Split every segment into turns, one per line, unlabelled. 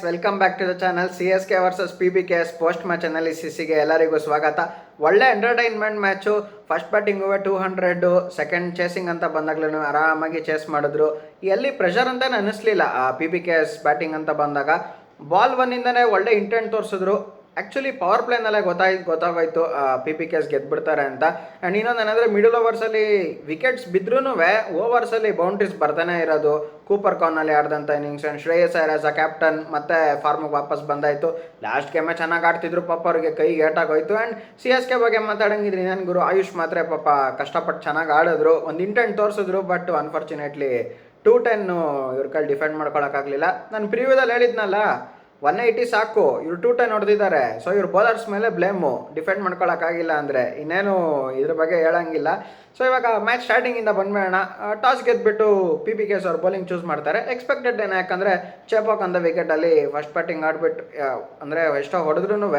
Welcome back to the channel. CSK versus PBKS post match ಅನಾಲಿಸಿಸ್ಗೆ ಎಲ್ಲರಿಗೂ ಸ್ವಾಗತ. ಒಳ್ಳೆ entertainment match. First batting 200, second chasing ಅಂತ ಬಂದಾಗ್ಲೂ ಆರಾಮಾಗಿ ಚೇಸ್ ಮಾಡಿದ್ರು. ಎಲ್ಲಿ ಪ್ರೆಷರ್ ಅಂತಾನೆ ಅನ್ನಿಸ್ಲಿಲ್ಲ PBKS ಬ್ಯಾಟಿಂಗ್ ಅಂತ ಬಂದಾಗ. ಬಾಲ್ ಒನ್ನಿಂದನೇ ಒಳ್ಳೆ ಇಂಟೆಂಟ್ ತೋರಿಸಿದ್ರು. ಆ್ಯಕ್ಚುಲಿ ಪವರ್ ಪ್ಲೇನಲ್ಲೇ ಗೊತ್ತಾಗೋಯ್ತು PBKS ಗೆದ್ಬಿಡ್ತಾರೆ ಅಂತ. ಆ್ಯಂಡ್ ಇನ್ನೊಂದು ಏನಂದರೆ ಮಿಡಲ್ ಓವರ್ಸಲ್ಲಿ ವಿಕೆಟ್ಸ್ ಬಿದ್ರೂ ಓವರ್ಸಲ್ಲಿ ಬೌಂಡ್ರೀಸ್ ಬರ್ತಾನೆ ಇರೋದು. ಕೂಪರ್ ಕೌನಲ್ಲಿ ಆಡ್ದಂಥ innings. And Shreyas Iyer as a captain ಮತ್ತೆ ಫಾರ್ಮಿಗೆ ವಾಪಸ್ ಬಂದಾಯಿತು. ಲಾಸ್ಟ್ ಗೇಮೇ ಚೆನ್ನಾಗಿ ಆಡ್ತಿದ್ರು, ಪಾಪ ಅವ್ರಿಗೆ ಕೈಗೆ ಏಟಾಗೋಯ್ತು. ಆ್ಯಂಡ್ CSK ಬಗ್ಗೆ ಮಾತಾಡಂಗಿದ್ರೆ ಇನ್ನೇನು ಗುರು, ಆಯುಷ್ ಮಾತ್ರ ಪಾಪ ಕಷ್ಟಪಟ್ಟು ಚೆನ್ನಾಗಿ ಆಡಿದ್ರು, ಒಂದು ಇಂಟೆಂಟ್ ತೋರಿಸಿದ್ರು. ಬಟ್ ಅನ್ಫಾರ್ಚುನೇಟ್ಲಿ 210 ಇವ್ರ ಕೈಲಿ ಡಿಫೆಂಡ್ ಮಾಡ್ಕೊಳಕ್ಕಾಗಲಿಲ್ಲ. ನಾನು ಪ್ರಿವ್ಯೂದಲ್ಲಿ ಹೇಳಿದ್ನಲ್ಲ 180 ಸಾಕು, ಇವ್ರು 210 ಹೊಡೆದಿದ್ದಾರೆ. ಸೊ ಇವ್ರು ಬೌಲರ್ಸ್ ಮೇಲೆ ಬ್ಲೇಮು, ಡಿಫೆಂಡ್ ಮಾಡ್ಕೊಳಕ್ಕಾಗಿಲ್ಲ ಅಂದರೆ ಇನ್ನೇನು ಇದ್ರ ಬಗ್ಗೆ ಹೇಳಂಗಿಲ್ಲ. ಸೊ ಇವಾಗ ಮ್ಯಾಚ್ ಸ್ಟಾರ್ಟಿಂಗಿಂದ ಬಂದ್ಬೇಡ. ಟಾಸ್ ಗೆದ್ಬಿಟ್ಟು PBKS ಅವ್ರು ಬೌಲಿಂಗ್ ಚೂಸ್ ಮಾಡ್ತಾರೆ. ಎಕ್ಸ್ಪೆಕ್ಟೆಡ್ ಏನು, ಯಾಕಂದರೆ ಚೇಪಾಕ್ ಅಂದ ವಿಕೆಟಲ್ಲಿ ಫಸ್ಟ್ ಬ್ಯಾಟಿಂಗ್ ಆಡ್ಬಿಟ್ಟು ಅಂದರೆ ಎಷ್ಟೋ ಹೊಡೆದ್ರೂ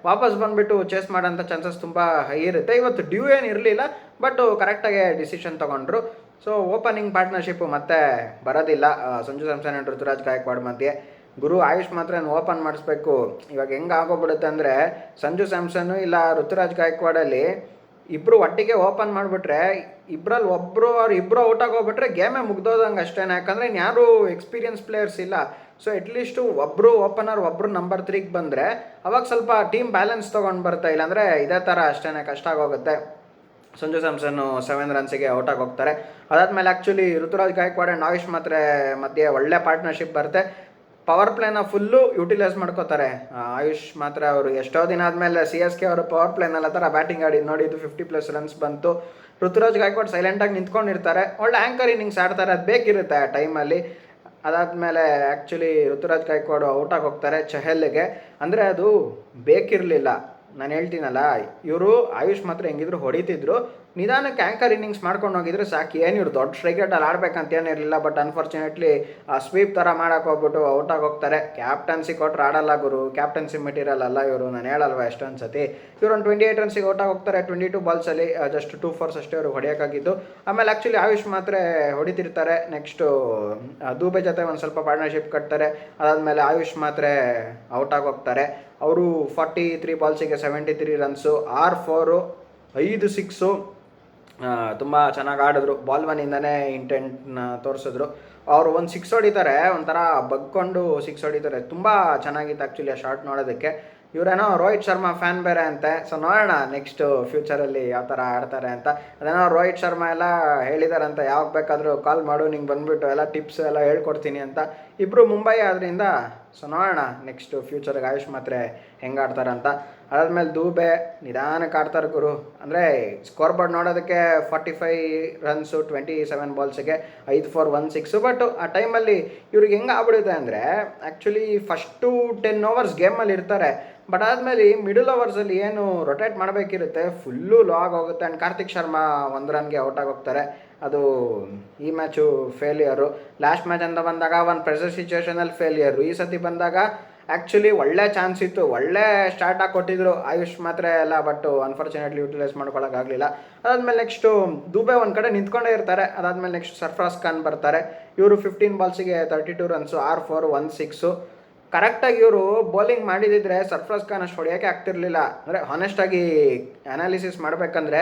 ವಾಪಸ್ ಬಂದುಬಿಟ್ಟು ಚೇಸ್ ಮಾಡೋಂಥ ಚಾನ್ಸಸ್ ತುಂಬ ಹೈ ಇರುತ್ತೆ. ಇವತ್ತು ಡ್ಯೂ ಏನು ಇರಲಿಲ್ಲ, ಬಟ್ ಕರೆಕ್ಟಾಗಿ ಡಿಸಿಷನ್ ತೊಗೊಂಡ್ರು. ಸೊ ಓಪನಿಂಗ್ ಪಾರ್ಟ್ನರ್ಶಿಪ್ಪು ಮತ್ತೆ ಬರೋದಿಲ್ಲ ಸಂಜು ಸ್ಯಾಮ್ಸನ್ ಆ್ಯಂಡ್ ಋತುರಾಜ್ ಗಾಯಕ್ವಾಡ್ ಮಧ್ಯೆ. ಗುರು ಆಯುಷ್ ಮಾತ್ರ ಓಪನ್ ಮಾಡಿಸ್ಬೇಕು. ಇವಾಗ ಹೆಂಗೆ ಆಗೋಗ್ಬಿಡುತ್ತೆ ಅಂದರೆ ಸಂಜು ಸ್ಯಾಮ್ಸನ್ನು ಇಲ್ಲ ಋತುರಾಜ್ ಗಾಯಕ್ವಾಡಲ್ಲಿ ಇಬ್ಬರು ಒಟ್ಟಿಗೆ ಓಪನ್ ಮಾಡಿಬಿಟ್ರೆ ಇಬ್ಬರಲ್ಲಿ ಇಬ್ಬರು ಔಟ್ ಆಗೋಗ್ಬಿಟ್ರೆ ಗೇಮೇ ಮುಗ್ದೋದಂಗೆ ಅಷ್ಟೇ. ಯಾಕಂದರೆ ಇನ್ಯಾರು ಎಕ್ಸ್ಪೀರಿಯನ್ಸ್ ಪ್ಲೇಯರ್ಸ್ ಇಲ್ಲ. ಸೊ ಅಟ್ಲೀಸ್ಟು ಒಬ್ಬರು ಓಪನರ್ ಒಬ್ಬರು ನಂಬರ್ 3ಗೆ ಬಂದರೆ ಅವಾಗ ಸ್ವಲ್ಪ ಟೀಮ್ ಬ್ಯಾಲೆನ್ಸ್ ತೊಗೊಂಡು ಬರುತ್ತೆ. ಇಲ್ಲಾಂದರೆ ಇದೇ ಥರ ಅಷ್ಟೇ ಕಷ್ಟ ಆಗೋಗುತ್ತೆ. ಸಂಜು ಸ್ಯಾಮ್ಸನ್ನು 7 ರನ್ಸಿಗೆ ಔಟ್ ಆಗಿ ಹೋಗ್ತಾರೆ. ಅದಾದಮೇಲೆ ಆ್ಯಕ್ಚುಲಿ ಋತುರಾಜ್ ಗಾಯಕ್ವಾಡ್ ಆ್ಯಂಡ್ ಆಯುಷ್ ಮಾತ್ರ ಮಧ್ಯೆ ಒಳ್ಳೆ ಪಾರ್ಟ್ನರ್ಶಿಪ್ ಬರುತ್ತೆ. ಪವರ್ ಪ್ಲೇನ ಫುಲ್ಲು ಯುಟಿಲೈಸ್ ಮಾಡ್ಕೋತಾರೆ ಆಯುಷ್ ಮಾತ್ರ. ಅವರು ಎಷ್ಟೋ ದಿನ ಆದಮೇಲೆ CSK ಅವರು ಪವರ್ ಪ್ಲೇನಲ್ಲಿ ಆ ಥರ ಬ್ಯಾಟಿಂಗ್ ಆಡಿ ನೋಡಿದ್ದು 50+ ರನ್ಸ್ ಬಂತು. ಋತುರಾಜ್ ಗಾಯಕ್ವಾಡ್ ಸೈಲೆಂಟಾಗಿ ನಿಂತ್ಕೊಂಡಿರ್ತಾರೆ, ಒಳ್ಳೆ ಆ್ಯಂಕರ್ ಇನ್ನಿಂಗ್ಸ್ ಆಡ್ತಾರೆ, ಅದು ಬೇಕಿರುತ್ತೆ ಆ ಟೈಮಲ್ಲಿ. ಅದಾದಮೇಲೆ ಆ್ಯಕ್ಚುಲಿ ಋತುರಾಜ್ ಗಾಯಕ್ವಾಡ್ ಔಟಾಗಿ ಹೋಗ್ತಾರೆ ಚಹಲ್ಗೆ. ಅಂದರೆ ಅದು ಬೇಕಿರಲಿಲ್ಲ. ನಾನು ಹೇಳ್ತೀನಲ್ಲ, ಇವರು ಆಯುಷ್ ಮಾತ್ರ ಹೆಂಗಿದ್ರು ಹೊಡಿತಿದ್ರು, ನಿಧಾನಕ್ಕೆ ಆ್ಯಂಕರ್ ಇನ್ನಿಂಗ್ಸ್ ಮಾಡ್ಕೊಂಡು ಹೋಗಿದ್ರೆ ಸಾಕು. ಏನು ಇವ್ರು ದೊಡ್ಡ ಸ್ಟ್ರೈಕೇಟಲ್ಲಿ ಆಡ್ಬೇಕಂತ ಏನಿರಲಿಲ್ಲ. ಬಟ್ ಅನ್ಫಾರ್ಚುನೇಟ್ಲಿ ಸ್ವೀಪ್ ಥರ ಮಾಡೋಕೆ ಹೋಗ್ಬಿಟ್ಟು ಔಟಾಗಿ ಹೋಗ್ತಾರೆ. ಕ್ಯಾಪ್ಟನ್ಸಿ ಕೊಟ್ಟರೆ ಆಡಲ್ಲ ಗುರು, ಕ್ಯಾಪ್ಟನ್ಸಿ ಮೆಟೀರಿಯಲ್ ಅಲ್ಲ ಇವರು, ನಾನು ಹೇಳಲ್ವ ಎಷ್ಟೊಂದು ಸತಿ. ಇವರು ಒಂದು 28 ರನ್ಸಿಗೆ ಔಟಾಗಿ ಹೋಗ್ತಾರೆ. 22 ಬಾಲ್ಸಲ್ಲಿ ಜಸ್ಟ್ 2 4 ಅಷ್ಟೇ ಅವರು ಹೊಡೆಯೋಕ್ಕಾಗಿದ್ದು. ಆಮೇಲೆ ಆ್ಯಕ್ಚುಲಿ ಆಯುಷ್ ಮಾತ್ರ ಹೊಡಿತಿರ್ತಾರೆ. ನೆಕ್ಸ್ಟು ದೂಬೆ ಜೊತೆ ಒಂದು ಸ್ವಲ್ಪ ಪಾರ್ಟ್ನರ್ಶಿಪ್ ಕಟ್ತಾರೆ. ಅದಾದಮೇಲೆ ಆಯುಷ್ ಮಾತ್ರ ಔಟಾಗಿ ಹೋಗ್ತಾರೆ. ಅವರು 43 ಬಾಲ್ಸಿಗೆ 73 ರನ್ಸು, 6 4, 5 6. ತುಂಬ ಚೆನ್ನಾಗಿ ಆಡಿದ್ರು. ಬಾಲ್ ಒನ್ನಿಂದನೇ ಇಂಟೆಂಟ್ನ ತೋರಿಸಿದ್ರು. ಅವರು ಒಂದು 6 ಹೊಡಿತಾರೆ, ಒಂಥರ ಬಗ್ಕೊಂಡು 6 ಹೊಡಿತಾರೆ. ತುಂಬ ಚೆನ್ನಾಗಿತ್ತು ಆ್ಯಕ್ಚುಲಿ ಆ ಶಾಟ್ ನೋಡೋದಕ್ಕೆ. ಇವರೇನೋ ರೋಹಿತ್ ಶರ್ಮಾ ಫ್ಯಾನ್ ಬೇರೆ ಅಂತೆ. ಸೊ ನೋಡೋಣ ನೆಕ್ಸ್ಟ್ ಫ್ಯೂಚರಲ್ಲಿ ಯಾವ ಥರ ಆಡ್ತಾರೆ ಅಂತ. ಅದೇನೋ ರೋಹಿತ್ ಶರ್ಮಾ ಎಲ್ಲ ಹೇಳಿದಾರಂತ, ಯಾವಾಗ ಬೇಕಾದರೂ ಕಾಲ್ ಮಾಡು, ನಿಂಗೆ ಬಂದುಬಿಟ್ಟು ಎಲ್ಲ ಟಿಪ್ಸ್ ಎಲ್ಲ ಹೇಳ್ಕೊಡ್ತೀನಿ ಅಂತ. ಇಬ್ಬರು ಮುಂಬೈ ಆದ್ದರಿಂದ ಸೊ ನೋಡೋಣ ನೆಕ್ಸ್ಟ್ ಫ್ಯೂಚರ್ಗೆ ಆಯುಷ್ ಮಾತ್ರ ಹೆಂಗೆ ಆಡ್ತಾರಂತ. ಅದಾದಮೇಲೆ ದೂಬೆ ನಿಧಾನಕ್ಕೆ ಆಡ್ತಾರೆ ಗುರು. ಅಂದರೆ ಸ್ಕೋರ್ ಬೋರ್ಡ್ ನೋಡೋದಕ್ಕೆ 45 ರನ್ಸು 27 ಬಾಲ್ಸಿಗೆ 5 4 1 6. ಬಟ್ ಆ ಟೈಮಲ್ಲಿ ಇವ್ರಿಗೆ ಹೆಂಗೆ ಆಗ್ಬಿಡುತ್ತೆ ಅಂದರೆ ಆ್ಯಕ್ಚುಲಿ ಫಸ್ಟು 10 ಓವರ್ಸ್ ಗೇಮಲ್ಲಿ ಇರ್ತಾರೆ. ಬಟ್ ಆದಮೇಲೆ ಮಿಡಲ್ ಓವರ್ಸಲ್ಲಿ ಏನು ರೊಟೇಟ್ ಮಾಡಬೇಕಿರುತ್ತೆ ಫುಲ್ಲು ಲೋ ಆಗೋಗುತ್ತೆ. ಆ್ಯಂಡ್ ಕಾರ್ತಿಕ್ ಶರ್ಮಾ 1 ರನ್ಗೆ ಔಟ್ ಆಗೋಗ್ತಾರೆ. ಅದು ಈ ಮ್ಯಾಚು ಫೇಲಿಯರು. ಲಾಸ್ಟ್ ಮ್ಯಾಚ್ ಅಂತ ಬಂದಾಗ ಒಂದು ಪ್ರೆಷರ್ ಸಿಚುವೇಷನಲ್ಲಿ ಫೇಲಿಯರು. ಈ ಸತಿ ಬಂದಾಗ ಆ್ಯಕ್ಚುಲಿ ಒಳ್ಳೆ ಚಾನ್ಸ್ ಇತ್ತು, ಒಳ್ಳೆ ಸ್ಟಾರ್ಟ್ ಆಗಿ ಕೊಟ್ಟಿದ್ರು ಆಯುಷ್ ಮಾತ್ರ ಎಲ್ಲ. ಬಟ್ ಅನ್ಫಾರ್ಚುನೇಟ್ಲಿ ಯುಟಿಲೈಸ್ ಮಾಡ್ಕೊಳಕ್ಕಾಗಲಿಲ್ಲ. ಅದಾದಮೇಲೆ ನೆಕ್ಸ್ಟು ದುಬೆ ಒಂದು ಕಡೆ ನಿಂತ್ಕೊಂಡೇ ಇರ್ತಾರೆ. ಅದಾದಮೇಲೆ ನೆಕ್ಸ್ಟ್ ಸರ್ಫರಾಜ್ ಖಾನ್ ಬರ್ತಾರೆ. ಇವರು 15 ಬಾಲ್ಸಿಗೆ 32 ರನ್ಸು, 6 4 1 6. ಕರೆಕ್ಟಾಗಿ ಇವರು ಬೌಲಿಂಗ್ ಮಾಡಿದಿದ್ರೆ ಸರ್ಫರಾಜ್ ಖಾನ್ ಅಷ್ಟು ಹೊಡೆಯೋಕ್ಕೆ ಆಗ್ತಿರ್ಲಿಲ್ಲ. ಅಂದರೆ ಹಾನೆಸ್ಟಾಗಿ ಅನಾಲಿಸಿಸ್ ಮಾಡಬೇಕಂದ್ರೆ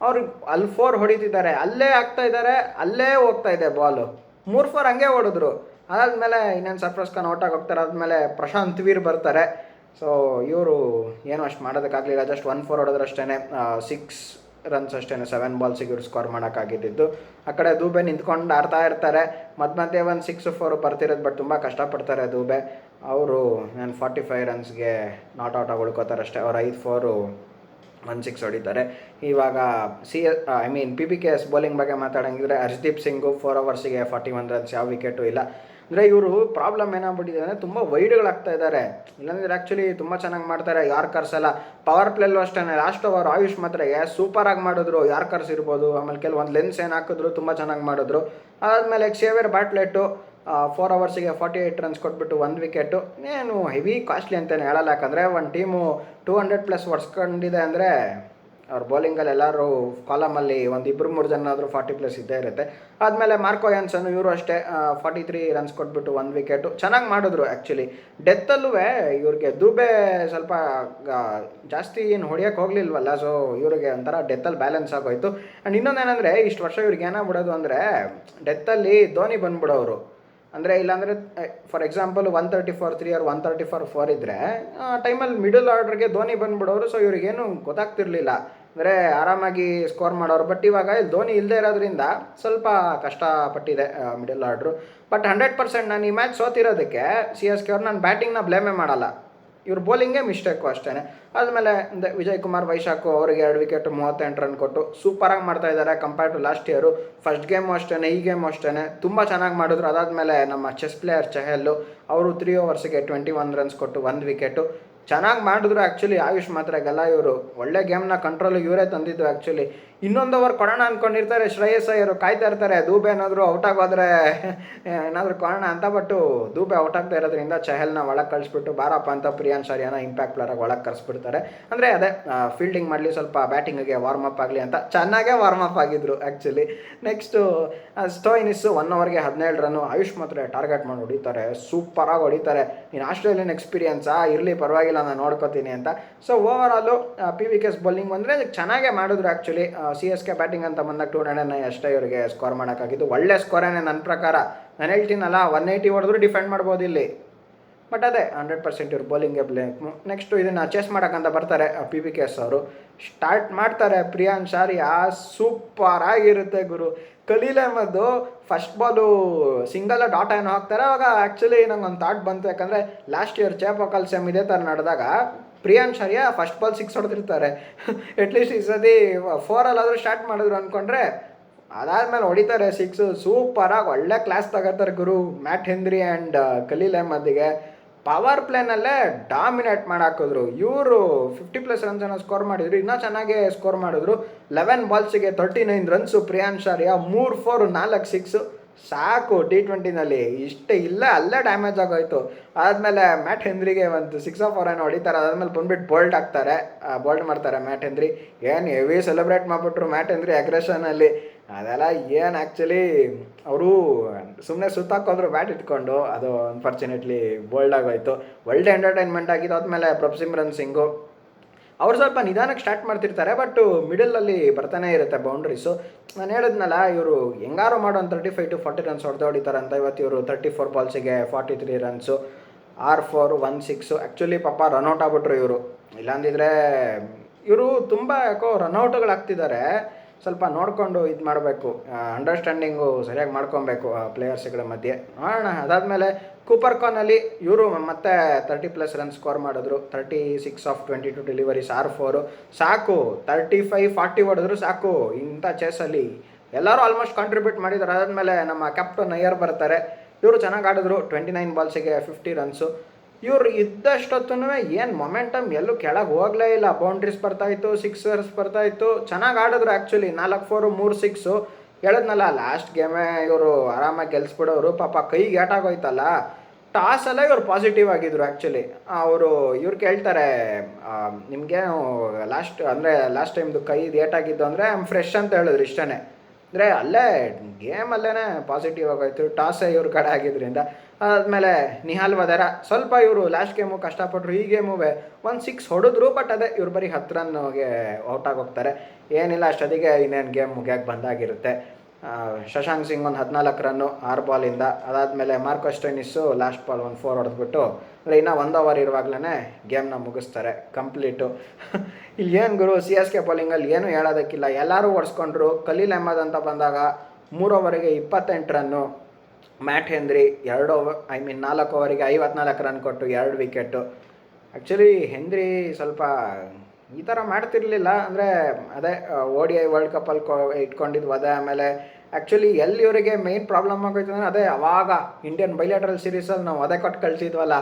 ಅವ್ರು ಅಲ್ಲಿ 4 ಹೊಡಿತಿದ್ದಾರೆ, ಅಲ್ಲೇ ಆಗ್ತಾ ಇದ್ದಾರೆ, ಅಲ್ಲೇ ಹೋಗ್ತಾ ಇದೆ ಬಾಲು. 3 4 ಹಂಗೆ ಹೊಡೆದ್ರು. ಅದಾದಮೇಲೆ ಇನ್ನೇನು ಸರ್ಫರಾಜ್ ಖಾನ್ ಔಟಾಗಿ ಹೋಗ್ತಾರೆ. ಆದಮೇಲೆ ಪ್ರಶಾಂತ್ ವೀರ್ ಬರ್ತಾರೆ. ಸೊ ಇವರು ಏನೂ ಅಷ್ಟು ಮಾಡೋದಕ್ಕಾಗಲಿಲ್ಲ. ಜಸ್ಟ್ 1 4 ಹೊಡೆದ್ರೆ ಅಷ್ಟೇ 6 ರನ್ಸ್ ಅಷ್ಟೇ. 7 ಬಾಲ್ಸಿಗೆ ಇವ್ರು ಸ್ಕೋರ್ ಮಾಡೋಕ್ಕಾಗಿದ್ದು. ಆ ಕಡೆ ದೂಬೆ ನಿಂತ್ಕೊಂಡು ಆಡ್ತಾ ಇರ್ತಾರೆ. ಮಧ್ಯೆ ಒಂದು 6 4 ಬರ್ತಿರೋದು. ಬಟ್ ತುಂಬ ಕಷ್ಟಪಡ್ತಾರೆ ದೂಬೆ. ಅವರು ನಾನು 45 ರನ್ಸ್ಗೆ ನಾಟ್ ಔಟ್ ಆಗಿ ಉಳ್ಕೋತಾರೆ ಅಷ್ಟೇ. ಅವ್ರು 5 4 1 6 ಹೊಡಿತಾರೆ. ಇವಾಗ PBKS ಬೌಲಿಂಗ್ ಬಗ್ಗೆ ಮಾತಾಡೋಂಗಿದ್ರೆ ಹರ್ಷದೀಪ್ ಸಿಂಗು 4 ಓವರ್ಸಿಗೆ 41 ರನ್ಸ್, ಯಾವ ವಿಕೆಟು ಇಲ್ಲ. ಅಂದರೆ ಇವರು ಪ್ರಾಬ್ಲಮ್ ಏನಾಗ್ಬಿಟ್ಟಿದೆ ಅಂದರೆ ತುಂಬ ವೈಡ್ಗಳಾಗ್ತಾ ಇದ್ದಾರೆ. ಇಲ್ಲಾಂದರೆ ಆ್ಯಕ್ಚುಲಿ ತುಂಬ ಚೆನ್ನಾಗಿ ಮಾಡ್ತಾರೆ ಯಾರ್ಕರ್ಸ್ ಎಲ್ಲ. ಪವರ್ ಪ್ಲೇಲ್ಲೂ ಅಷ್ಟೇ ಲಾಸ್ಟ್ ಓವರ್ ಆಯುಷ್ ಮಾತ್ರ ಸೂಪರಾಗಿ ಮಾಡಿದ್ರು. ಯಾರ್ಕರ್ಸ್ ಇರ್ಬೋದು, ಆಮೇಲೆ ಕೆಲವೊಂದು ಲೆನ್ಸ್ ಏನು ಹಾಕಿದ್ರು, ತುಂಬ ಚೆನ್ನಾಗಿ ಮಾಡಿದ್ರು. ಅದಾದಮೇಲೆ ಕ್ಸೇವಿಯರ್ ಬಾಟ್ಲೆಟ್ಟು 4 ಓವರ್ಸಿಗೆ 48 ರನ್ಸ್ ಕೊಟ್ಬಿಟ್ಟು 1 ವಿಕೆಟು. ಏನು ಹೆವಿ ಕಾಸ್ಟ್ಲಿ ಅಂತಲೇ ಹೇಳಲ್ಲ. ಯಾಕಂದರೆ ಒಂದು ಟೀಮು 200+ ಹೊಡ್ಸ್ಕೊಂಡಿದೆ ಅಂದರೆ ಅವ್ರ ಬೌಲಿಂಗಲ್ಲಿ ಎಲ್ಲರೂ ಕಾಲಮಲ್ಲಿ ಒಂದು ಇಬ್ಬರು ಮೂರು ಜನ ಆದರೂ 40+ ಇದ್ದೇ ಇರುತ್ತೆ. ಆದಮೇಲೆ ಮಾರ್ಕೋ ಯಾನ್ಸನ್ ಇವರು ಅಷ್ಟೇ 43 ರನ್ಸ್ ಕೊಟ್ಬಿಟ್ಟು 1 ವಿಕೆಟು ಚೆನ್ನಾಗಿ ಮಾಡಿದ್ರು. ಆ್ಯಕ್ಚುಲಿ ಡೆತ್ತಲ್ಲೂ ಇವ್ರಿಗೆ ದೂಬೆ ಸ್ವಲ್ಪ ಜಾಸ್ತಿ ಏನು ಹೊಡಿಯೋಕ್ಕೆ ಹೋಗಲಿಲ್ವಲ್ಲ, ಸೊ ಇವ್ರಿಗೆ ಒಂಥರ ಡೆತ್ತಲ್ಲಿ ಬ್ಯಾಲೆನ್ಸ್ ಆಗೋಯ್ತು. ಆ್ಯಂಡ್ ಇನ್ನೊಂದೇನೆಂದರೆ ಇಷ್ಟು ವರ್ಷ ಇವ್ರಿಗೆ ಏನಾಗ್ಬಿಡೋದು ಅಂದರೆ ಡೆತ್ತಲ್ಲಿ ಧೋನಿ ಬಂದ್ಬಿಡೋರು. ಅಂದರೆ ಇಲ್ಲಾಂದರೆ ಫಾರ್ ಎಕ್ಸಾಂಪಲ್ 134 3 or 134 4 ಇದ್ದರೆ ಟೈಮಲ್ಲಿ ಮಿಡಲ್ ಆರ್ಡ್ರಿಗೆ ಧೋನಿ ಬಂದ್ಬಿಡೋರು. ಸೊ ಇವ್ರಿಗೇನು ಗೊತ್ತಾಗ್ತಿರ್ಲಿಲ್ಲ, ಅಂದರೆ ಆರಾಮಾಗಿ ಸ್ಕೋರ್ ಮಾಡೋರು. ಬಟ್ ಇವಾಗ ಇಲ್ಲಿ ಧೋನಿ ಇಲ್ಲದೆ ಇರೋದ್ರಿಂದ ಸ್ವಲ್ಪ ಕಷ್ಟಪಟ್ಟಿದೆ ಮಿಡಲ್ ಆರ್ಡ್ರು. ಬಟ್ 100% ನಾನು ಈ ಮ್ಯಾಚ್ ಸೋತಿರೋದಕ್ಕೆ CSK ಅವ್ರು ನಾನು ಬ್ಯಾಟಿಂಗ್ನ ಬ್ಲೇಮೇ ಮಾಡಲ್ಲ, ಇವ್ರ ಬೌಲಿಂಗೇ ಮಿಸ್ಟೇಕು ಅಷ್ಟೇ. ಆದಮೇಲೆ ವಿಜಯ್ ಕುಮಾರ್ ವೈಶಾಖು ಅವರಿಗೆ 2 ವಿಕೆಟ್ 38 ರನ್ ಕೊಟ್ಟು ಸೂಪರಾಗಿ ಮಾಡ್ತಾ ಇದ್ದಾರೆ compare to last year. First game ಅಷ್ಟೇ, ಈ ಗೇಮು ಅಷ್ಟೇ ತುಂಬ ಚೆನ್ನಾಗಿ ಮಾಡಿದ್ರು. ಅದಾದಮೇಲೆ ನಮ್ಮ ಚೆಸ್ ಪ್ಲೇಯರ್ ಚಹಲ್ ಅವರು 3 ಓವರ್ಸ್ಗೆ 21 ರನ್ಸ್ ಕೊಟ್ಟು 1 ವಿಕೆಟು ಚೆನ್ನಾಗಿ ಮಾಡಿದ್ರು. ಆ್ಯಕ್ಚುಲಿ ಆಯುಷ್ ಮಾತ್ರ ಗೆಲ್ಲ ಇವರು ಒಳ್ಳೆ ಗೇಮ್ನ ಕಂಟ್ರೋಲಿಗೆ ಇವರೇ ತಂದಿದ್ದು. ಆ್ಯಕ್ಚುಲಿ ಇನ್ನೊಂದು ಓವರ್ ಕೊಡೋಣ ಅಂದ್ಕೊಂಡಿರ್ತಾರೆ ಶ್ರೇಯಸ್ ಅಯ್ಯರು, ಕಾಯ್ತಾ ಇರ್ತಾರೆ ದೂಬೆ ಏನಾದರೂ ಔಟ್ ಆಗೋದ್ರೆ ಏನಾದರೂ ಕೊಡೋಣ ಅಂತ. ಬಟ್ಟು ದೂಬೆ ಔಟ್ ಆಗ್ತಾ ಇರೋದ್ರಿಂದ ಚಹಲ್ನ ಒಳಗೆ ಕಳಿಸ್ಬಿಟ್ಟು ಬಾರಪ್ಪ ಅಂತ ಪ್ರಿಯಾನ್ ಶಾರಿಯಾನ ಇಂಪ್ಯಾಕ್ಟ್ ಪ್ಲೇಯರಾಗಿ ಒಳಗೆ ಕಳಿಸ್ಬಿಡ್ತಾರೆ. ಅಂದರೆ ಅದೇ ಫೀಲ್ಡಿಂಗ್ ಮಾಡಲಿ, ಸ್ವಲ್ಪ ಬ್ಯಾಟಿಂಗಿಗೆ ವಾರ್ಮಪ್ ಆಗಲಿ ಅಂತ ಚೆನ್ನಾಗೇ ವಾರ್ಮಪ್ ಆಗಿದ್ರು ಆ್ಯಕ್ಚುಲಿ. ನೆಕ್ಸ್ಟು ಸ್ಟೋಯಿನಿಸ್ಸು 1 ಓವರ್ಗೆ 17 ರನ್ನು. ಆಯುಷ್ ಮಾತ್ರ ಟಾರ್ಗೆಟ್ ಮಾಡಿ ಹೊಡಿತಾರೆ, ಸೂಪರಾಗಿ ಹೊಡಿತಾರೆ. ಇನ್ನು ಆಸ್ಟ್ರೇಲಿಯನ್ ಎಕ್ಸ್ಪೀರಿಯನ್ಸಾ ಇರಲಿ ಪರವಾಗಿಲ್ಲ, ನಾನು ನೋಡ್ಕೋತೀನಿ ಅಂತ. ಸೊ ಓವರಾಲು PVK's ಬೌಲಿಂಗ್ ಬಂದರೆ ಚೆನ್ನಾಗೇ ಮಾಡಿದ್ರು. ಆ್ಯಕ್ಚುಲಿ CSK ಬ್ಯಾಟಿಂಗ್ ಅಂತ ಬಂದಾಗ 209 ಅಷ್ಟೇ ಇವರಿಗೆ ಸ್ಕೋರ್ ಮಾಡೋಕ್ಕಾಗಿದ್ದು. ಒಳ್ಳೆ ಸ್ಕೋರೇನೆ ನನ್ನ ಪ್ರಕಾರ. ನಾನು ಹೇಳ್ತೀನಲ್ಲ 180 ಹೊಡೆದ್ರು ಡಿಫೆಂಡ್ ಮಾಡ್ಬೋದು ಇಲ್ಲಿ. ಬಟ್ ಅದೇ 100% ಇವ್ರು ಬೌಲಿಂಗ್ಗೆ ಬ್ಲೇಮು. ನೆಕ್ಸ್ಟು ಇದನ್ನು ಚೇಸ್ ಮಾಡೋಕ್ಕಂತ ಬರ್ತಾರೆ PVK's ಅವರು. ಸ್ಟಾರ್ಟ್ ಮಾಡ್ತಾರೆ ಪ್ರಿಯಾನ್ ಶಾರಿಯಾ, ಸೂಪರಾಗಿರುತ್ತೆ ಗುರು. Khaleel Ahmed first ball single dot ಏನು ಹಾಕ್ತಾರೆ. ಅವಾಗ ಆ್ಯಕ್ಚುಲಿ ನಂಗೊಂದು ಥಾಟ್ ಬಂತು, ಯಾಕಂದರೆ ಲಾಸ್ಟ್ ಇಯರ್ ಚೇಪಕಲ್ ಸೆಮ್ ಇದೇ ಥರ ನಡೆದಾಗ ಪ್ರಿಯಾನ್ ಶಾರಿಯಾ ಫಸ್ಟ್ ಬಾಲ್ 6 ಹೊಡೆದಿರ್ತಾರೆ. ಅಟ್ಲೀಸ್ಟ್ ಈ ಸತಿ 4ಅಲ್ಲಾದರೂ ಸ್ಟಾರ್ಟ್ ಮಾಡಿದ್ರು ಅಂದ್ಕೊಂಡ್ರೆ ಅದಾದಮೇಲೆ ಹೊಡಿತಾರೆ 6. ಸೂಪರಾಗಿ ಒಳ್ಳೆ ಕ್ಲಾಸ್ ತಗೋತಾರೆ ಗುರು ಮ್ಯಾಟ್ ಹೆನ್ರಿ ಆ್ಯಂಡ್ ಖಲೀಲ್ ಅಹ್ಮದ್ಗೆ. ಪವರ್ ಪ್ಲೇನಲ್ಲೇ ಡಾಮಿನೇಟ್ ಮಾಡಾಕಿದ್ರು ಇವರು. 50+ ರನ್ಸನ್ನು ಸ್ಕೋರ್ ಮಾಡಿದ್ರು, ಇನ್ನೂ ಚೆನ್ನಾಗೇ ಸ್ಕೋರ್ ಮಾಡಿದ್ರು. 11 ಬಾಲ್ಸಿಗೆ 39 ರನ್ಸು ಪ್ರಿಯಾನ್ ಶಾರಿಯಾ, 3 4 4 6 ಸಾಕು. T20ನಲ್ಲಿ ಇಷ್ಟೇ ಇಲ್ಲ, ಅಲ್ಲೇ ಡ್ಯಾಮೇಜ್ ಆಗೋಯ್ತು. ಆದಮೇಲೆ ಮ್ಯಾಟ್ ಹೆನ್ರಿಗೆ ಒಂದು 6 4 ಏನೋ ಹೊಡಿತಾರೆ. ಅದಾದಮೇಲೆ ಬಂದುಬಿಟ್ಟು ಬೋಲ್ಡ್ ಮಾಡ್ತಾರೆ ಮ್ಯಾಟ್ ಹೆನ್ರಿ. ಏನು ಹೆವಿ ಸೆಲೆಬ್ರೇಟ್ ಮಾಡಿಬಿಟ್ರು ಮ್ಯಾಟ್ ಹೆನ್ರಿ ಅಗ್ರೆಷನಲ್ಲಿ. ಅದೆಲ್ಲ ಏನು ಆ್ಯಕ್ಚುಲಿ ಅವರು ಸುಮ್ಮನೆ ಸುತ್ತಾಕೋದ್ರು ಬ್ಯಾಟ್ ಇಟ್ಕೊಂಡು, ಅದು ಅನ್ಫಾರ್ಚುನೇಟ್ಲಿ ಬೋಲ್ಡ್ ಆಗೋಯ್ತು. ಒಳ್ಳೆ ಎಂಟರ್ಟೈನ್ಮೆಂಟ್ ಆಗಿದ್ದು. ಆದಮೇಲೆ ಪ್ರಭ್ಸಿಮ್ರನ್ ಸಿಂಗು ಅವ್ರು ಸ್ವಲ್ಪ ನಿಧಾನಕ್ಕೆ ಸ್ಟಾರ್ಟ್ ಮಾಡ್ತಿರ್ತಾರೆ, ಬಟ್ ಮಿಡಲಲ್ಲಿ ಬರ್ತಾನೆ ಇರುತ್ತೆ ಬೌಂಡ್ರೀಸು. ನಾನು ಹೇಳಿದ್ನಲ್ಲ ಇವರು ಹೆಂಗಾರು ಮಾಡೋ ಒಂದು 35 to 40 ರನ್ಸ್ ಹೊಡೆದಿದ್ದಾರೆ ಅಂತ. ಇವತ್ತು ಇವರು 34 ಬಾಲ್ಸಿಗೆ 43 ರನ್ಸು, 6 4 1 6. ಆ್ಯಕ್ಚುಲಿ ಪಾಪ ರನ್ಔಟ್ ಆಗ್ಬಿಟ್ರು ಇವರು. ಇಲ್ಲಾಂದಿದ್ರೆ ಇವರು ತುಂಬ ಯಾಕೋ ರನ್ಔಟ್ಗಳಾಗ್ತಿದ್ದಾರೆ. ಸ್ವಲ್ಪ ನೋಡಿಕೊಂಡು ಇದು ಮಾಡಬೇಕು, ಅಂಡರ್ಸ್ಟ್ಯಾಂಡಿಂಗು ಸರಿಯಾಗಿ ಮಾಡ್ಕೊಬೇಕು ಪ್ಲೇಯರ್ಸ್ಗಳ ಮಧ್ಯೆ. ನೋಡೋಣ. ಅದಾದಮೇಲೆ ಕೂಪರ್ ಕಾನಲ್ಲಿ ಇವರು ಮತ್ತೆ 30+ ರನ್ ಸ್ಕೋರ್ ಮಾಡಿದ್ರು. 36 ಆಫ್ 22 ಡೆಲಿವರೀಸ್, 6 4 ಸಾಕು. 35 40 ಹೊಡೆದ್ರು ಸಾಕು ಇಂಥ ಚೇಸಲ್ಲಿ. ಎಲ್ಲರೂ ಆಲ್ಮೋಸ್ಟ್ ಕಾಂಟ್ರಿಬ್ಯೂಟ್ ಮಾಡಿದ್ದಾರೆ. ಅದಾದಮೇಲೆ ನಮ್ಮ ಕ್ಯಾಪ್ಟನ್ ಅಯ್ಯರ್ ಬರ್ತಾರೆ. ಇವರು ಚೆನ್ನಾಗಿ ಆಡಿದ್ರು. 29 ಬಾಲ್ಸಿಗೆ 50 ರನ್ಸು. ಇವ್ರು ಇದ್ದಷ್ಟೊತ್ತೂ ಏನು ಮೊಮೆಂಟಮ್ ಎಲ್ಲೂ ಕೆಳಗೆ ಹೋಗಲೇ ಇಲ್ಲ. ಬೌಂಡ್ರೀಸ್ ಬರ್ತಾಯಿತ್ತು, ಸಿಕ್ಸರ್ಸ್ ಬರ್ತಾಯಿತ್ತು, ಚೆನ್ನಾಗಿ ಆಡಿದ್ರು. ಆ್ಯಕ್ಚುಲಿ 4 4 3 6 ಹೇಳಿದ್ನಲ್ಲ ಲಾಸ್ಟ್ ಗೇಮೇ ಇವರು ಆರಾಮಾಗಿ ಗೆಲ್ಸ್ಬಿಡೋರು. ಪಾಪ ಕೈಗೆ ಏಟಾಗೋಯ್ತಲ್ಲ ಟಾಸಲ್ಲೇ ಇವ್ರು ಪಾಸಿಟಿವ್ ಆಗಿದ್ರು. ಆ್ಯಕ್ಚುಲಿ ಇವ್ರು ಕೇಳ್ತಾರೆ ನಿಮಗೇನು ಲಾಸ್ಟ್ ಟೈಮ್ದು ಕೈದು ಏಟಾಗಿದ್ದು ಅಂದರೆ ಫ್ರೆಶ್ ಅಂತ ಹೇಳಿದ್ರು. ಇಷ್ಟೇ ಅಂದರೆ ಅಲ್ಲೇ ಗೇಮಲ್ಲೇ ಪಾಸಿಟಿವ್ ಆಗೋಯ್ತು, ಟಾಸೇ ಇವ್ರ ಕಡೆ ಆಗಿದ್ದರಿಂದ. ಅದಾದಮೇಲೆ ನಿಹಾಲ್ ವದೇರಾ ಸ್ವಲ್ಪ ಇವರು ಲಾಸ್ಟ್ ಗೇಮು ಕಷ್ಟಪಟ್ಟರು. ಈ ಗೇಮು 1 6 ಹೊಡೆದ್ರು, ಬಟ್ ಅದೇ ಇವ್ರು ಬರೀ 10 ರನ್ಗೆ ಔಟ್ ಆಗೋಗ್ತಾರೆ. ಏನಿಲ್ಲ, ಅಷ್ಟೊತ್ತಿಗೆ ಇನ್ನೇನು ಗೇಮ್ ಮುಗಿಯೋಕ್ಕೆ ಬಂದಾಗಿರುತ್ತೆ. ಶಶಾಂಕ್ ಸಿಂಗ್ ಒಂದು 14 ರನ್ನು 6 ಬಾಲಿಂದ. ಅದಾದಮೇಲೆ ಮಾರ್ಕೋ ಸ್ಟೋಯಿನಿಸ್ಸು ಲಾಸ್ಟ್ ಬಾಲ್ ಒಂದು 4 ಹೊಡೆದ್ಬಿಟ್ಟು, ಅಂದರೆ ಇನ್ನೂ 1 ಓವರ್ ಇರುವಾಗಲೇ ಗೇಮ್ನ ಮುಗಿಸ್ತಾರೆ ಕಂಪ್ಲೀಟು. ಇಲ್ಲಿ ಏನು ಗುರು CSK ಬೌಲಿಂಗಲ್ಲಿ ಏನು ಹೇಳೋದಕ್ಕಿಲ್ಲ, ಎಲ್ಲರೂ ಹೊಡ್ಸ್ಕೊಂಡ್ರು. ಖಲೀಲ್ ಅಹ್ಮದ್ ಅಂತ ಬಂದಾಗ 3 ಓವರಿಗೆ 28 ರನ್ನು. ಮ್ಯಾಟ್ ಹೆನ್ರಿ 4 ಓವರಿಗೆ 54 ರನ್ ಕೊಟ್ಟು 2 ವಿಕೆಟು. ಆ್ಯಕ್ಚುಲಿ ಹೆನ್ರಿ ಸ್ವಲ್ಪ ಈ ಥರ ಮಾಡ್ತಿರ್ಲಿಲ್ಲ. ಅಂದರೆ ಅದೇ ODI ವರ್ಲ್ಡ್ ಕಪ್ಪಲ್ಲಿ ಇಟ್ಕೊಂಡಿದ್ದು ವಧೆ. ಆಮೇಲೆ ಆ್ಯಕ್ಚುಲಿ ಎಲ್ಲಿ ಇವರಿಗೆ ಮೇಯ್ನ್ ಪ್ರಾಬ್ಲಮ್ ಆಗೋಯ್ತು ಅಂದರೆ ಅದೇ ಅವಾಗ ಇಂಡಿಯನ್ ಬೈಲ್ಯಾಟ್ರಲ್ ಸೀರೀಸಲ್ಲಿ ನಾವು ವಧೆ ಕೊಟ್ಟು ಕಳಿಸಿದ್ವಲ್ಲ,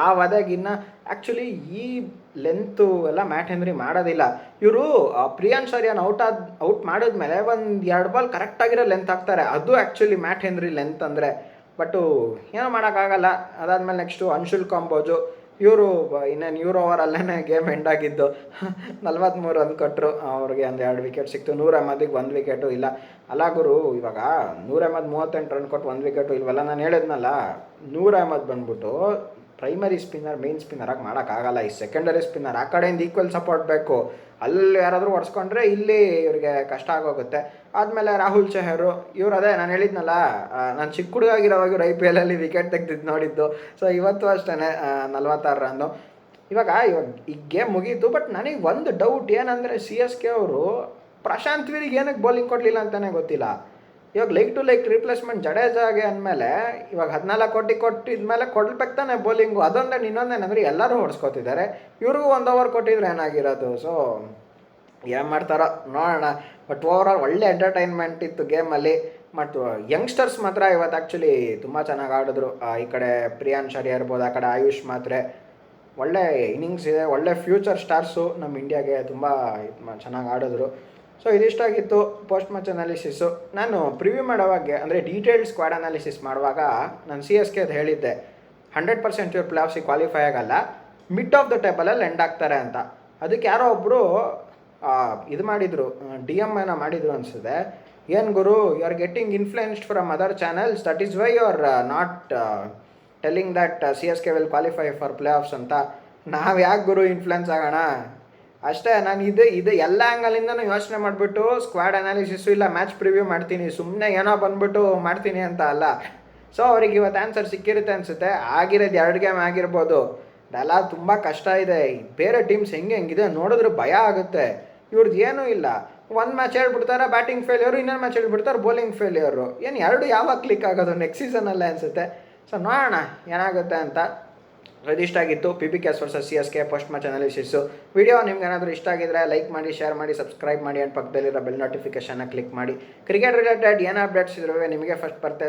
ಆ ವಧೆಗಿನ್ನ ಆ್ಯಕ್ಚುಲಿ ಈ ಲೆಂತು ಎಲ್ಲ ಮ್ಯಾಟ್ ಹೆನ್ರಿ ಮಾಡೋದಿಲ್ಲ. ಇವರು ಪ್ರಿಯಾನ್ ಶಾರಿಯಾನ ಔಟ್ ಮಾಡಿದ್ಮೇಲೆ ಒಂದು 2 ಬಾಲ್ ಕರೆಕ್ಟಾಗಿರೋ ಲೆಂತ್ ಹಾಕ್ತಾರೆ. ಅದು ಆ್ಯಕ್ಚುಲಿ ಮ್ಯಾಟ್ ಹೆನ್ರಿ ಲೆಂತ್ ಅಂದರೆ. ಬಟ್ಟು ಏನೂ ಮಾಡೋಕ್ಕಾಗಲ್ಲ. ಅದಾದಮೇಲೆ ನೆಕ್ಸ್ಟು ಅನ್ಶುಲ್ ಕಾಂಬೋಜು ಇವರು ಇನ್ನೇನು ಇವ್ರು ಓವರಲ್ಲೇ ಗೇಮ್ ಎಂಡ್ ಆಗಿದ್ದು 43 ರನ್ ಕೊಟ್ಟರು, ಅವ್ರಿಗೆ ಒಂದು 2 ವಿಕೆಟ್ ಸಿಕ್ತು. ನೂರ್ ಅಹ್ಮದಿಗೆ 1 ವಿಕೆಟು ಇಲ್ಲ. ಅಲ್ಲ ಗುರು, ಇವಾಗ ನೂರ್ ಅಹ್ಮದ್ 38 ರನ್ ಕೊಟ್ಟು 1 ವಿಕೆಟು ಇಲ್ವಲ್ಲ. ನಾನು ಹೇಳಿದ್ನಲ್ಲ, ನೂರ್ ಅಹ್ಮದ್ ಬಂದ್ಬಿಟ್ಟು ಪ್ರೈಮರಿ ಸ್ಪಿನ್ನರ್ ಮೇನ್ ಸ್ಪಿನ್ನರಾಗಿ ಮಾಡೋಕ್ಕಾಗಲ್ಲ. ಈ ಸೆಕೆಂಡರಿ ಸ್ಪಿನ್ನರ್ ಆ ಕಡೆಯಿಂದ ಈಕ್ವಲ್ ಸಪೋರ್ಟ್ ಬೇಕು. ಅಲ್ಲಿ ಯಾರಾದರೂ ಒಡ್ಸ್ಕೊಂಡ್ರೆ ಇಲ್ಲಿ ಇವ್ರಿಗೆ ಕಷ್ಟ ಆಗೋಗುತ್ತೆ. ಆದಮೇಲೆ ರಾಹುಲ್ ಚಹರು ಇವ್ರು, ಅದೇ ನಾನು ಹೇಳಿದ್ನಲ್ಲ, ನಾನು ಚಿಕ್ಕ ಹುಡುಗಾಗಿರೋವಾಗ ಇವ್ರು IPL ವಿಕೆಟ್ ತೆಗ್ದಿದ್ದು ನೋಡಿದ್ದು. ಸೊ ಇವತ್ತು ಅಷ್ಟೇ 46 ರನ್ನು. ಇವಾಗ ಈ ಗೇಮ್ ಮುಗೀತು. ಬಟ್ ನನಗೆ ಒಂದು ಡೌಟ್ ಏನಂದರೆ, CSK ಅವರು ಪ್ರಶಾಂತ್ ವೀರಿಗೆ ಏನಕ್ಕೆ ಬೌಲಿಂಗ್ ಕೊಡಲಿಲ್ಲ ಅಂತಲೇ ಗೊತ್ತಿಲ್ಲ. ಇವಾಗ ಲೈಕ್ ಟು ಲೈಕ್ ರಿಪ್ಲೇಸ್ಮೆಂಟ್ ಜಡೇಜಾಗೆ ಅಂದಮೇಲೆ ಇವಾಗ 14 ಕೋಟಿ ಕೊಟ್ಟಿದ್ಮೇಲೆ ಕೊಡ್ಬೇಕು ತಾನೆ ಬೌಲಿಂಗು. ಅದೊಂದೇ ಇನ್ನೊಂದೇನಂದ್ರೆ ಎಲ್ಲರೂ ಹೊಡ್ಸ್ಕೊತಿದ್ದಾರೆ. ಇವ್ರಿಗೂ 1 ಓವರ್ ಕೊಟ್ಟಿದ್ರೆ ಏನಾಗಿರೋದು. ಸೊ ಏನು ಮಾಡ್ತಾರೋ ನೋಡೋಣ. ಬಟ್ ಓವರಾಲ್ ಒಳ್ಳೆ ಎಂಟರ್ಟೈನ್ಮೆಂಟ್ ಇತ್ತು ಗೇಮಲ್ಲಿ. ಮತ್ತು ಯಂಗ್ಸ್ಟರ್ಸ್ ಮಾತ್ರ ಇವತ್ತು ಆ್ಯಕ್ಚುಲಿ ತುಂಬ ಚೆನ್ನಾಗಿ ಆಡಿದ್ರು. ಈ ಕಡೆ ಪ್ರಿಯಾನ್ ಶರ್ಯಾ ಇರ್ಬೋದು, ಆ ಕಡೆ ಆಯುಷ್ ಮಾತ್ರೆ. ಒಳ್ಳೆ ಇನ್ನಿಂಗ್ಸ್ ಇದೆ, ಒಳ್ಳೆ ಫ್ಯೂಚರ್ ಸ್ಟಾರ್ಸು ನಮ್ಮ ಇಂಡಿಯಾಗೆ ತುಂಬ ಚೆನ್ನಾಗಿ ಆಡಿದ್ರು. ಸೊ ಇದಿಷ್ಟಾಗಿತ್ತು ಪೋಸ್ಟ್ ಮ್ಯಾಚ್ ಅನಾಲಿಸಿಸು. ನಾನು ಪ್ರಿವ್ಯೂ ಮಾಡೋವಾಗ ಅಂದರೆ ಡೀಟೇಲ್ಡ್ ಸ್ಕ್ವಾಡ್ ಅನಾಲಿಸಿಸ್ ಮಾಡುವಾಗ ನಾನು CSK ಅದು ಹೇಳಿದ್ದೆ, 100% ಇವ್ರು ಪ್ಲೇ ಆಫ್ಸಿಗೆ ಕ್ವಾಲಿಫೈ ಆಗಲ್ಲ, ಮಿಡ್ ಆಫ್ ದ ಟೇಬಲಲ್ಲಿ ಎಂಡ್ ಆಗ್ತಾರೆ ಅಂತ. ಅದಕ್ಕೆ ಯಾರೋ ಒಬ್ಬರು ಇದು ಮಾಡಿದರು, DM ಏನೋ ಮಾಡಿದರು ಅನಿಸಿದೆ. ಏನು ಗುರು, you are getting influenced from other channels, that is why you are not telling that CSK will qualify for playoffs ಅಂತ. ನಾವು ಯಾಕೆ ಗುರು ಇನ್ಫ್ಲುಯೆನ್ಸ್ ಆಗೋಣ ಅಷ್ಟೇ. ನಾನು ಇದು ಎಲ್ಲ ಆ್ಯಂಗಲಿಂದನೂ ಯೋಚನೆ ಮಾಡಿಬಿಟ್ಟು ಸ್ಕ್ವಾಡ್ ಅನಾಲಿಸಿಸು ಇಲ್ಲ ಮ್ಯಾಚ್ ಪ್ರಿವ್ಯೂ ಮಾಡ್ತೀನಿ, ಸುಮ್ಮನೆ ಏನೋ ಬಂದ್ಬಿಟ್ಟು ಮಾಡ್ತೀನಿ ಅಂತ ಅಲ್ಲ. ಸೊ ಅವ್ರಿಗೆ ಇವತ್ತು ಆನ್ಸರ್ ಸಿಕ್ಕಿರುತ್ತೆ ಅನಿಸುತ್ತೆ. ಆಗಿರೋದು 2 ಗೇಮ್ ಆಗಿರ್ಬೋದು, ಅದೆಲ್ಲ ತುಂಬ ಕಷ್ಟ ಇದೆ. ಬೇರೆ ಟೀಮ್ಸ್ ಹೆಂಗಿದೆ ನೋಡಿದ್ರೆ ಭಯ ಆಗುತ್ತೆ. ಇವ್ರದ್ದು ಏನೂ ಇಲ್ಲ, ಒಂದು ಮ್ಯಾಚ್ ಹೇಳ್ಬಿಡ್ತಾರೆ ಬ್ಯಾಟಿಂಗ್ ಫೇಲ್ಯೂರು, ಇನ್ನೊಂದು ಮ್ಯಾಚ್ ಹೇಳ್ಬಿಡ್ತಾರೆ ಬೌಲಿಂಗ್ ಫೇಲ್ಯೂರು. ಏನು 2 ಯಾವಾಗ ಕ್ಲಿಕ್ ಆಗೋದು ನೆಕ್ಸ್ಟ್ ಸೀಸನಲ್ಲೇ ಅನಿಸುತ್ತೆ. ಸೊ ನೋಡೋಣ ಏನಾಗುತ್ತೆ ಅಂತ. ಇದಿಷ್ಟಾಗಿತ್ತು PBKS versus CSK first match analysis. Video ನಿಮ್ಗೆ ಏನಾದರೂ ಇಷ್ಟ ಆಗಿದ್ರೆ ಲೈಕ್ ಮಾಡಿ, ಶೇರ್ ಮಾಡಿ, ಸಬ್ಸ್ಕ್ರೈಬ್ ಮಾಡಿ ಆ್ಯಂಡ್ ಪಕ್ಕದಲ್ಲಿರೋ ಬೆಲ್ ನೋಟಿಫಿಕೇಷನ್ನ ಕ್ಲಿಕ್ ಮಾಡಿ. ಕ್ರಿಕೆಟ್ ರಿಲೇಟೆಡ್ ಏನು ಅಪ್ಡೇಟ್ಸ್ ಇದ್ರೂ ನಿಮಗೆ ಫಸ್ಟ್ ಬರುತ್ತೆ.